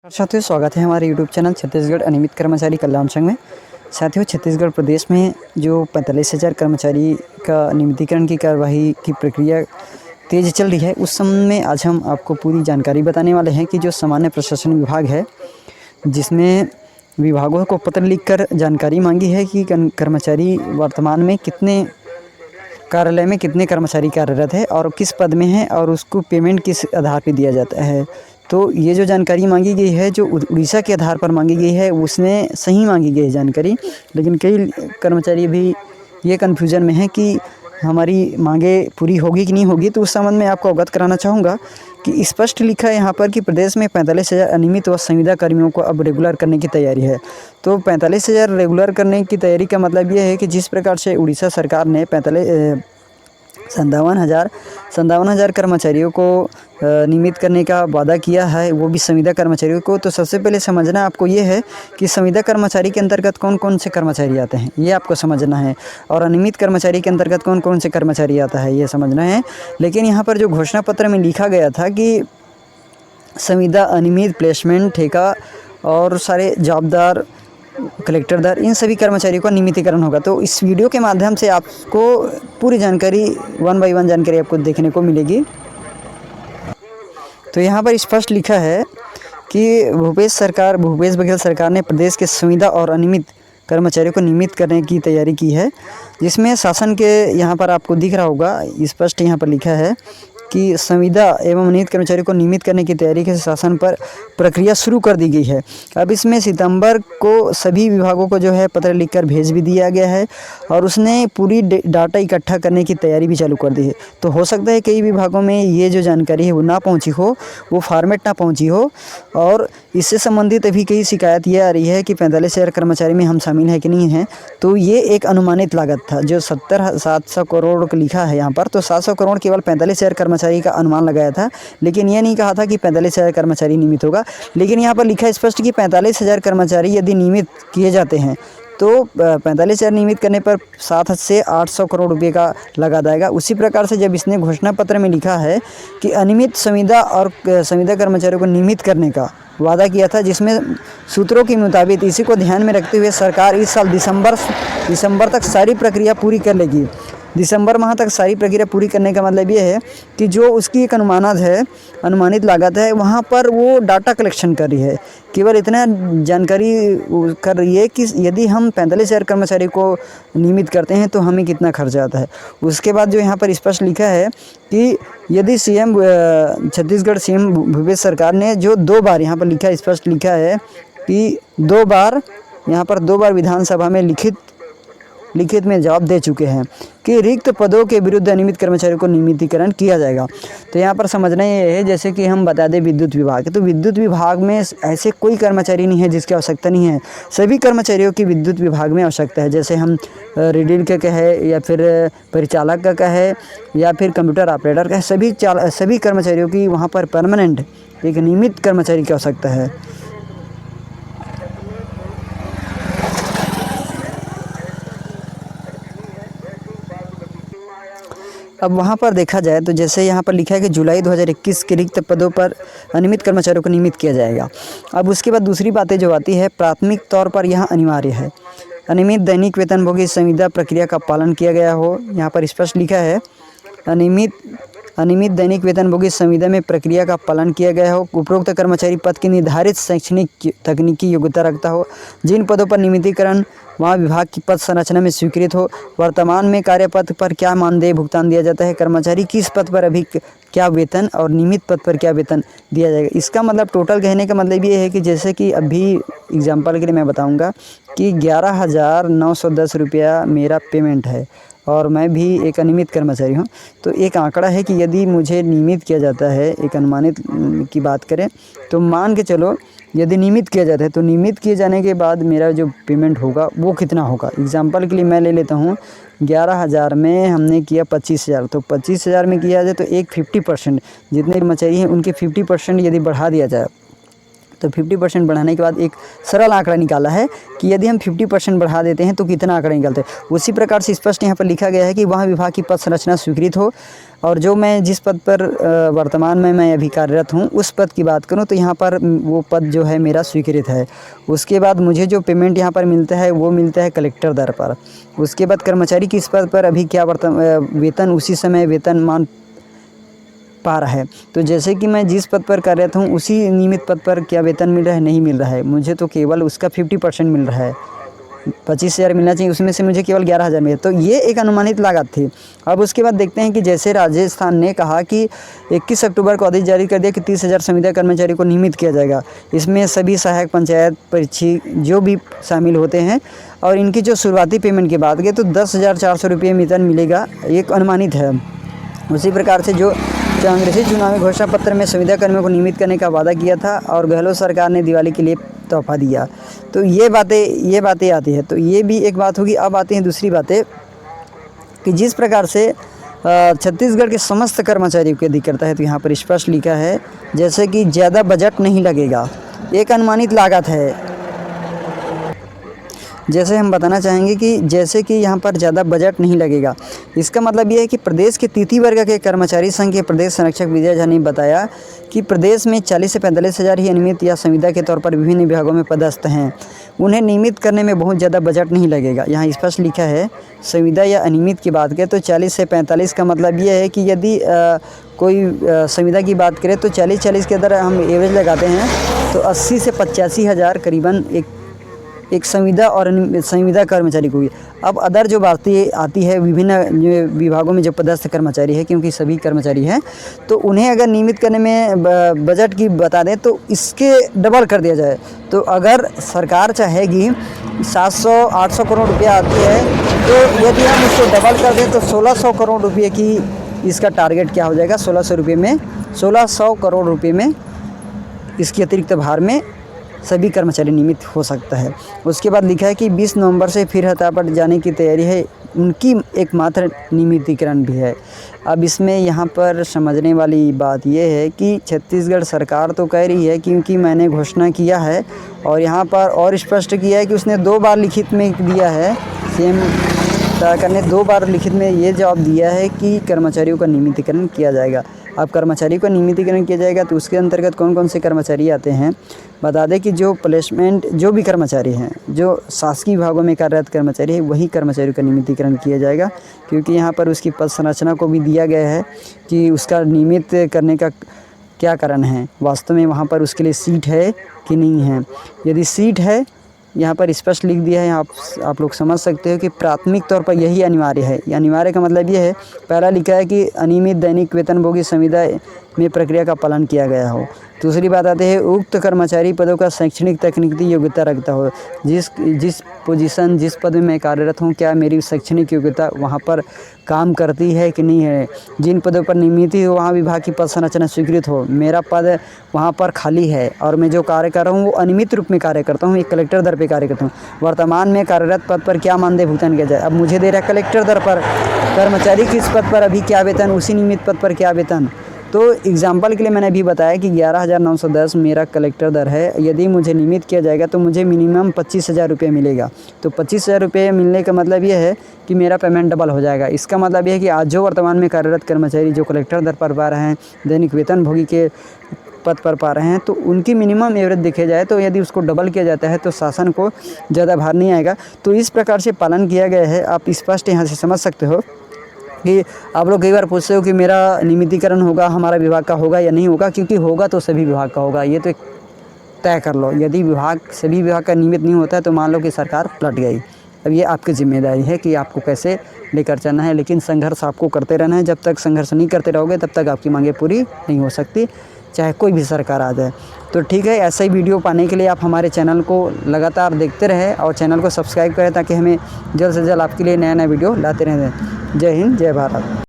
साथियों, स्वागत है हमारे यूट्यूब चैनल छत्तीसगढ़ अनियमित कर्मचारी कल्याण संघ में। साथियों, छत्तीसगढ़ प्रदेश में जो 45,000 कर्मचारी का नियमितीकरण की कार्यवाही की प्रक्रिया तेज़ चल रही है, उस संबंध में आज हम आपको पूरी जानकारी बताने वाले हैं कि जो सामान्य प्रशासन विभाग है, जिसमें विभागों को पत्र लिखकर जानकारी मांगी है कि कर्मचारी वर्तमान में कितने कार्यालय में कितने कर्मचारी कार्यरत है और किस पद में है और उसको पेमेंट किस आधार पर दिया जाता है। तो ये जो जानकारी मांगी गई है, जो उड़ीसा के आधार पर मांगी गई है, उसमें सही मांगी गई है जानकारी, लेकिन कई कर्मचारी भी ये कन्फ्यूज़न में है कि हमारी मांगे पूरी होगी कि नहीं होगी। तो उस संबंध में आपको अवगत कराना चाहूँगा कि स्पष्ट लिखा है यहाँ पर कि प्रदेश में 45,000 अनियमित व संविदा कर्मियों को अब रेगुलर करने की तैयारी है। तो 45,000 रेगुलर करने की तैयारी का मतलब ये है कि जिस प्रकार से उड़ीसा सरकार ने 57,000 कर्मचारियों को नियमित करने का वादा किया है, वो भी संविदा कर्मचारियों को। तो सबसे पहले समझना आपको ये है कि संविदा कर्मचारी के अंतर्गत कौन कौन से कर्मचारी आते हैं, ये आपको समझना है, और अनियमित कर्मचारी के अंतर्गत कौन कौन से कर्मचारी आता है, ये समझना है। लेकिन यहाँ पर जो घोषणा पत्र में लिखा गया था कि संविदा, अनियमित, प्लेसमेंट, ठेका और सारे जॉबदार, कलेक्टरदार, इन सभी कर्मचारियों का नियमितीकरण होगा। तो इस वीडियो के माध्यम से आपको पूरी जानकारी 1 बाय 1 जानकारी आपको देखने को मिलेगी। तो यहाँ पर स्पष्ट लिखा है कि भूपेश बघेल सरकार ने प्रदेश के संविदा और अनियमित कर्मचारियों को नियमित करने की तैयारी की है, जिसमें शासन के यहाँ पर आपको दिख रहा होगा, स्पष्ट यहाँ पर लिखा है कि संविदा एवं अनियमित कर्मचारियों को नियमित करने की तैयारी के शासन पर प्रक्रिया शुरू कर दी गई है। अब इसमें सितंबर को सभी विभागों को जो है पत्र लिखकर भेज भी दिया गया है और उसने पूरी डाटा इकट्ठा करने की तैयारी भी चालू कर दी है। तो हो सकता है कई विभागों में ये जो जानकारी है वो ना पहुंची हो, वो फॉर्मेट ना पहुंची हो, और इससे संबंधित अभी कई शिकायत ये आ रही है कि 45,000 कर्मचारी में हम शामिल हैं कि नहीं हैं। तो ये एक अनुमानित लागत था जो 700 करोड़ का लिखा है यहाँ पर। तो 700 करोड़ केवल 45,000 कर्मचारी का अनुमान लगाया था, लेकिन ये नहीं कहा था कि 45,000 कर्मचारी नियमित होगा। लेकिन यहाँ पर लिखा है स्पष्ट कि 45,000 कर्मचारी यदि नियमित किए जाते हैं तो 45,000 नियमित करने पर 7 से 800 करोड़ रुपये का लगा जाएगा। उसी प्रकार से जब इसने घोषणा पत्र में लिखा है कि अनियमित संविदा और संविदा कर्मचारियों को नियमित करने का वादा किया था, जिसमें सूत्रों के मुताबिक इसी को ध्यान में रखते हुए सरकार इस साल दिसंबर तक सारी प्रक्रिया पूरी कर लेगी। दिसंबर माह तक सारी प्रक्रिया पूरी करने का मतलब ये है कि जो उसकी एक अनुमानित लागत है, वहाँ पर वो डाटा कलेक्शन कर रही है। केवल इतना जानकारी कर रही है कि यदि हम 45,000 कर्मचारी को नियमित करते हैं तो हमें कितना खर्चा आता है। उसके बाद जो यहाँ पर स्पष्ट लिखा है कि यदि छत्तीसगढ़ सीएम भूपेश सरकार ने जो 2 बार, यहाँ पर स्पष्ट लिखा है कि 2 बार, यहाँ पर 2 बार विधानसभा में लिखित में जवाब दे चुके हैं कि रिक्त पदों के विरुद्ध अनियमित कर्मचारियों को नियमितीकरण किया जाएगा। तो यहाँ पर समझना ये है, जैसे कि हम बता दें विद्युत विभाग, तो विद्युत विभाग में ऐसे कोई कर्मचारी नहीं है जिसकी आवश्यकता नहीं है। सभी कर्मचारियों की विद्युत विभाग में आवश्यकता है। जैसे हम रीडर का कहे या फिर परिचालक का कहे या फिर कंप्यूटर ऑपरेटर का, सभी कर्मचारियों की वहाँ पर परमानेंट एक नियमित कर्मचारी की आवश्यकता है। अब वहाँ पर देखा जाए तो जैसे यहाँ पर लिखा है कि जुलाई 2021 के रिक्त पदों पर अनियमित कर्मचारियों को नियमित किया जाएगा। अब उसके बाद दूसरी बातें जो आती है, प्राथमिक तौर पर यहाँ अनिवार्य है अनियमित दैनिक वेतनभोगी संविदा प्रक्रिया का पालन किया गया हो। यहाँ पर स्पष्ट लिखा है अनियमित दैनिक वेतनभोगी संविदा में प्रक्रिया का पालन किया गया हो। उपरोक्त कर्मचारी पद की निर्धारित शैक्षणिक तकनीकी योग्यता रखता हो। जिन पदों पर नियमितीकरण वहाँ विभाग की पद संरचना में स्वीकृत हो। वर्तमान में कार्यपद पर क्या मानदेय भुगतान दिया जाता है, कर्मचारी किस पद पर अभी क्या वेतन और नियमित पद पर क्या वेतन दिया जाएगा। इसका मतलब टोटल कहने का मतलब ये है कि जैसे कि अभी एग्जांपल के लिए मैं बताऊंगा कि 11,910 रुपया मेरा पेमेंट है और मैं भी एक अनियमित कर्मचारी हूँ। तो एक आंकड़ा है कि यदि मुझे नियमित किया जाता है, एक अनुमानित की बात करें तो मान के चलो यदि नियमित किया जाता है तो नियमित किए जाने के बाद मेरा जो पेमेंट होगा वो कितना होगा। एग्जांपल के लिए मैं ले लेता हूँ 11,000 में हमने किया 25,000, तो 25,000 में किया जाए तो एक 50% जितने कर्मचारी हैं उनके 50% यदि बढ़ा दिया जाए तो 50% बढ़ाने के बाद एक सरल आंकड़ा निकाला है कि यदि हम 50% बढ़ा देते हैं तो कितना आंकड़ा निकलते हैं। उसी प्रकार से स्पष्ट यहाँ पर लिखा गया है कि वहाँ विभाग की पद संरचना स्वीकृत हो, और जो मैं जिस पद पर वर्तमान में मैं अभी कार्यरत हूँ उस पद की बात करूँ तो यहाँ पर वो पद जो है मेरा स्वीकृत है। उसके बाद मुझे जो पेमेंट यहाँ पर मिलता है वो मिलता है कलेक्टर दर पर। उसके बाद कर्मचारी किस पद पर अभी क्या वेतन उसी समय वेतनमान पा रहा है। तो जैसे कि मैं जिस पद पर कार्यरत हूँ उसी नियमित पद पर क्या वेतन मिल रहा है, नहीं मिल रहा है। मुझे तो केवल उसका 50% मिल रहा है। 25,000 मिलना चाहिए, उसमें से मुझे केवल 11,000 मिले। तो ये एक अनुमानित लागत थी। अब उसके बाद देखते हैं कि जैसे राजस्थान ने कहा कि 21 अक्टूबर को आदेश जारी कर दिया कि 30,000 संविदा कर्मचारी को नियमित किया जाएगा। इसमें सभी सहायक पंचायत परीक्षी जो भी शामिल होते हैं, और इनकी जो शुरुआती पेमेंट की बात करें तो 10,400 रुपये वेतन मिलेगा, एक अनुमानित है। उसी प्रकार से जो कांग्रेसी चुनावी घोषणा पत्र में संविदा कर्मियों को नियमित करने का वादा किया था और गहलोत सरकार ने दिवाली के लिए तोहफा दिया। तो ये बातें आती है। तो ये भी एक बात होगी। अब आती हैं दूसरी बातें कि जिस प्रकार से छत्तीसगढ़ के समस्त कर्मचारियों की यदि करता है तो यहाँ पर स्पष्ट लिखा है जैसे कि ज़्यादा बजट नहीं लगेगा, एक अनुमानित लागत है। जैसे हम बताना चाहेंगे कि जैसे कि यहाँ पर ज़्यादा बजट नहीं लगेगा, इसका मतलब ये है कि प्रदेश के तृतीय वर्ग के कर्मचारी संघ के प्रदेश संरक्षक विजय झा ने बताया कि प्रदेश में 40 से 45,000 ही अनियमित या संविदा के तौर पर विभिन्न विभागों में पदस्थ हैं। उन्हें नियमित करने में बहुत ज़्यादा बजट नहीं लगेगा। यहाँ स्पष्ट लिखा है संविदा या अनियमित की बात करें तो 40 से 45 का मतलब ये है कि यदि कोई संविदा की बात करें तो 40 के अंदर हम एवरेज लगाते हैं तो 80 से 85,000 करीबन एक संविदा और संविदा कर्मचारी को भी। अब अदर जो बातें आती है विभिन्न विभागों में जो पदस्थ कर्मचारी है, क्योंकि सभी कर्मचारी हैं, तो उन्हें अगर नियमित करने में बजट की बता दें तो इसके डबल कर दिया जाए। तो अगर सरकार चाहेगी 700-800 करोड़ रुपया आती है तो यदि हम इसको डबल कर दें तो 1,600 करोड़ रुपये की इसका टारगेट क्या हो जाएगा, 1,600 करोड़ रुपये में इसके अतिरिक्त भार में सभी कर्मचारी नियमित हो सकता है। उसके बाद लिखा है कि 20 नवंबर से फिर हड़ताल पर जाने की तैयारी है, उनकी एकमात्र नियमितीकरण भी है। अब इसमें यहाँ पर समझने वाली बात यह है कि छत्तीसगढ़ सरकार तो कह रही है क्योंकि मैंने घोषणा किया है, और यहाँ पर और स्पष्ट किया है कि उसने 2 बार लिखित में दिया है, सीएम सरकार ने 2 बार लिखित में ये जवाब दिया है कि कर्मचारियों का नियमितीकरण किया जाएगा। अब कर्मचारियों का नियमितीकरण किया जाएगा तो उसके अंतर्गत कौन कौन से कर्मचारी आते हैं, बता दें कि जो प्लेसमेंट जो भी कर्मचारी हैं, जो शासकीय विभागों में कार्यरत कर्मचारी है, वही कर्मचारियों का नियमितीकरण किया जाएगा। क्योंकि यहाँ पर उसकी पद संरचना को भी दिया गया है कि उसका नियमित करने का क्या कारण है, वास्तव में वहाँ पर उसके लिए सीट है कि नहीं है। यदि सीट है, यहाँ पर स्पष्ट लिख दिया है, आप लोग समझ सकते हो कि प्राथमिक तौर पर यही अनिवार्य है। ये अनिवार्य का मतलब ये है, पहला लिखा है कि अनियमित दैनिक वेतनभोगी संविदा में प्रक्रिया का पालन किया गया हो। दूसरी बात आती है उक्त कर्मचारी पदों का शैक्षणिक तकनीकी योग्यता रखता हो। जिस पोजीशन जिस पद में मैं कार्यरत हूँ, क्या मेरी शैक्षणिक योग्यता वहाँ पर काम करती है कि नहीं है। जिन पदों पर नियमित हो वहाँ विभाग की पद संरचना स्वीकृत हो। मेरा पद वहाँ पर खाली है और मैं जो कार्य कर रहा हूँ वो अनियमित रूप में कार्य करता हूँ, एक कलेक्टर दर पर कार्य करता हूँ। वर्तमान में कार्यरत पद पर क्या मानदेय भुगतान किया जाए, अब मुझे दे रहा है कलेक्टर दर पर। कर्मचारी किस पद पर अभी क्या वेतन, उसी नियमित पद पर क्या वेतन। तो एग्जाम्पल के लिए मैंने अभी बताया कि 11,910 मेरा कलेक्टर दर है। यदि मुझे नियमित किया जाएगा तो मुझे मिनिमम 25,000 रुपये मिलेगा। तो 25,000 रुपये मिलने का मतलब ये है कि मेरा पेमेंट डबल हो जाएगा। इसका मतलब ये है कि आज जो वर्तमान में कार्यरत कर्मचारी जो कलेक्टर दर पर पा रहे हैं, दैनिक वेतनभोगी के पद पर पा रहे हैं, तो उनकी मिनिमम एवरेज देखे जाए तो यदि उसको डबल किया जाता है तो शासन को ज़्यादा भार नहीं आएगा। तो इस प्रकार से पालन किया गया है। आप स्पष्ट यहाँ से समझ सकते हो कि आप लोग कई बार पूछते हो कि मेरा नियमितीकरण होगा, हमारा विभाग का होगा या नहीं होगा, क्योंकि होगा तो सभी विभाग का होगा। ये तो एक तय कर लो। यदि सभी विभाग का नियमित नहीं होता है तो मान लो कि सरकार पलट गई। अब ये आपकी जिम्मेदारी है कि आपको कैसे लेकर चलना है, लेकिन संघर्ष आपको करते रहना है। जब तक संघर्ष नहीं करते रहोगे तब तक आपकी मांगें पूरी नहीं हो सकती, चाहे कोई भी सरकार आ जाए। तो ठीक है, ऐसा ही वीडियो पाने के लिए आप हमारे चैनल को लगातार देखते रहें और चैनल को सब्सक्राइब करें ताकि हमें जल्द से जल्द आपके लिए नया वीडियो लाते रहें। जय हिंद, जय भारत।